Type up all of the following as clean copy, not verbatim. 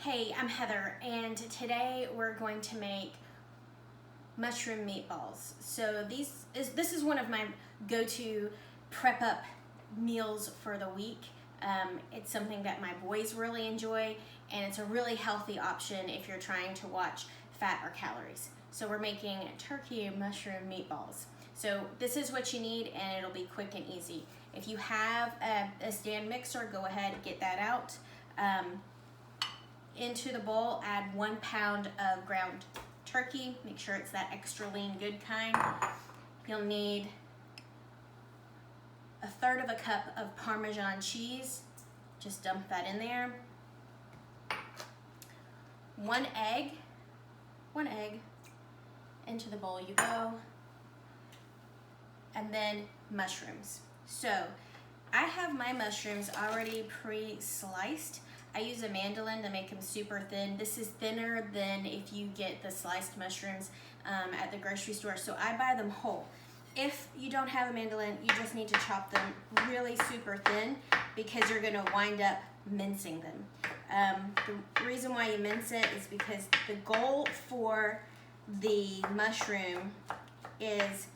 Hey, I'm Heather, and today we're going to make mushroom meatballs. So this is one of my go-to prep up meals for the week. It's something that my boys really enjoy, and it's a really healthy option if you're trying to watch fat or calories. So we're making turkey and mushroom meatballs. So this is what you need, and it'll be quick and easy. If you have a stand mixer, go ahead and get that out. Into the bowl, add 1 pound of ground turkey. Make sure it's that extra lean, good kind. You'll need 1/3 of a cup of Parmesan cheese. Just dump that in there. One egg. Into the bowl you go. And then mushrooms. So I have my mushrooms already pre-sliced. I use a mandolin to make them super thin. This is thinner than if you get the sliced mushrooms at the grocery store, so I buy them whole. If you don't have a mandolin, you just need to chop them really super thin because you're gonna wind up mincing them. The reason why you mince it is because the goal for the mushroom is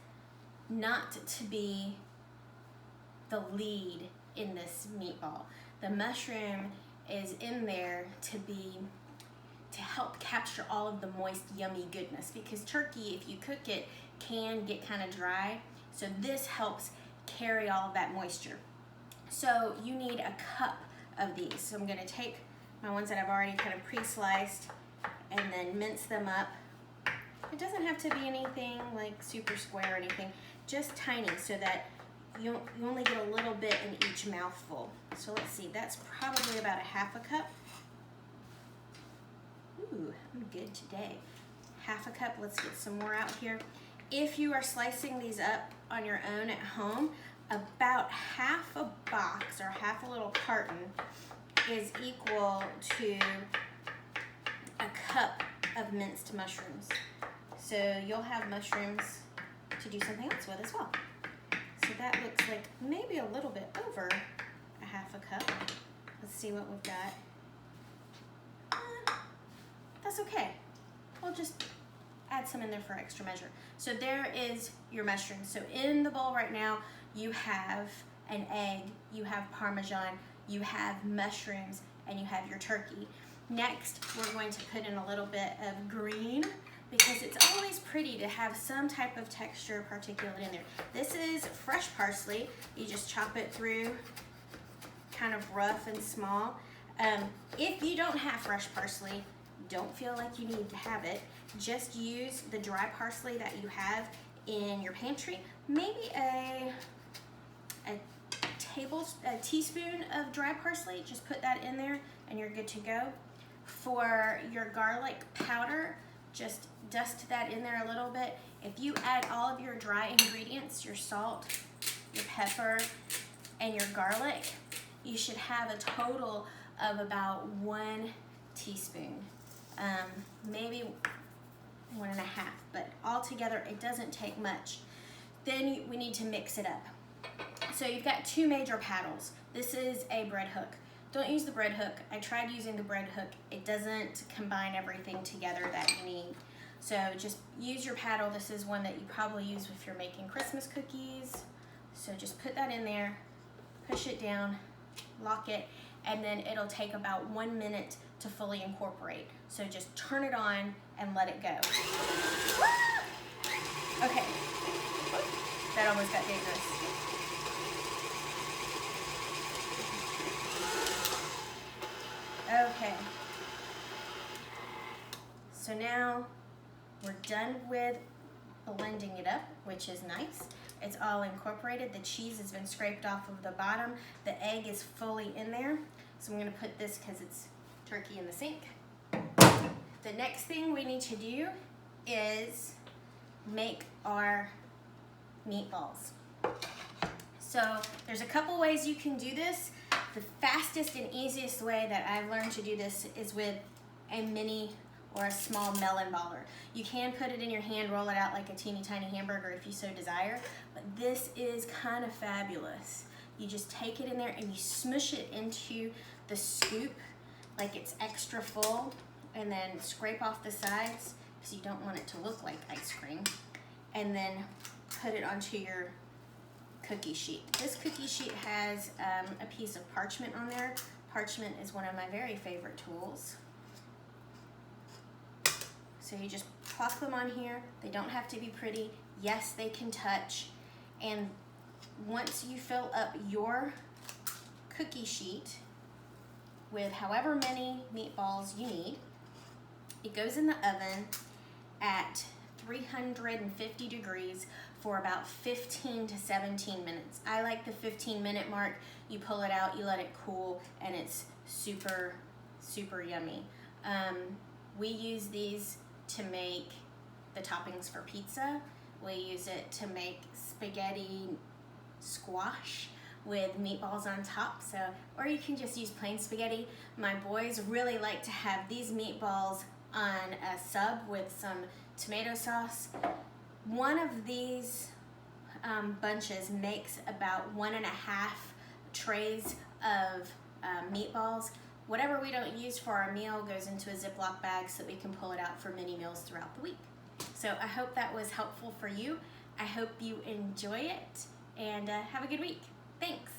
not to be the lead in this meatball. The mushroom is in there to help capture all of the moist, yummy goodness, because turkey, if you cook it, can get kind of dry. So this helps carry all of that moisture. So you need a cup of these. So I'm gonna take my ones that I've already kind of pre-sliced and then mince them up. It doesn't have to be anything like super square or anything, just tiny, so that you only get a little bit in each mouthful. So let's see, that's probably about 1/2 cup. Ooh, I'm good today. 1/2 cup, let's get some more out here. If you are slicing these up on your own at home, about 1/2 a box or 1/2 a little carton is equal to a cup of minced mushrooms. So you'll have mushrooms to do something else with as well. So that looks like maybe a little bit over 1/2 cup. Let's see what we've got. That's okay. We'll just add some in there for extra measure. So there is your mushrooms. So in the bowl right now, you have an egg, you have Parmesan, you have mushrooms, and you have your turkey. Next, we're going to put in a little bit of green, because it's always pretty to have some type of texture particulate in there. This is fresh parsley. You just chop it through kind of rough and small. If you don't have fresh parsley, don't feel like you need to have it. Just use the dry parsley that you have in your pantry. Maybe a teaspoon of dry parsley. Just put that in there and you're good to go. For your garlic powder, just dust that in there a little bit. If you add all of your dry ingredients, your salt, your pepper, and your garlic, you should have a total of about 1 teaspoon, maybe 1.5, but altogether it doesn't take much. Then we need to mix it up. So you've got 2 major paddles. This is a bread hook. Don't use the bread hook. I tried using the bread hook. It doesn't combine everything together that you need. So just use your paddle. This is one that you probably use if you're making Christmas cookies. So just put that in there, push it down, lock it, and then it'll take about 1 minute to fully incorporate. So just turn it on and let it go. Okay, that almost got dangerous. Okay, so now we're done with blending it up, which is nice. It's all incorporated. The cheese has been scraped off of the bottom. The egg is fully in there. So I'm gonna put this, because it's turkey, in the sink. The next thing we need to do is make our meatballs. So there's a couple ways you can do this. The fastest and easiest way that I've learned to do this is with a mini or a small melon baller. You can put it in your hand, roll it out like a teeny tiny hamburger if you so desire, but this is kind of fabulous. You just take it in there and you smush it into the scoop like it's extra full, and then scrape off the sides because you don't want it to look like ice cream, and then put it onto your cookie sheet. This cookie sheet has a piece of parchment on there. Parchment is one of my very favorite tools. So you just plop them on here. They don't have to be pretty. Yes, they can touch. And once you fill up your cookie sheet with however many meatballs you need, it goes in the oven at 350 degrees for about 15 to 17 minutes. I like the 15-minute mark. You pull it out, you let it cool, and it's super, super yummy. We use these to make the toppings for pizza. We use it to make spaghetti squash with meatballs on top, or you can just use plain spaghetti. My boys really like to have these meatballs on a sub with some tomato sauce. One of these bunches makes about 1.5 trays of meatballs. Whatever we don't use for our meal goes into a Ziploc bag so that we can pull it out for mini meals throughout the week. So I hope that was helpful for you. I hope you enjoy it, and have a good week. Thanks.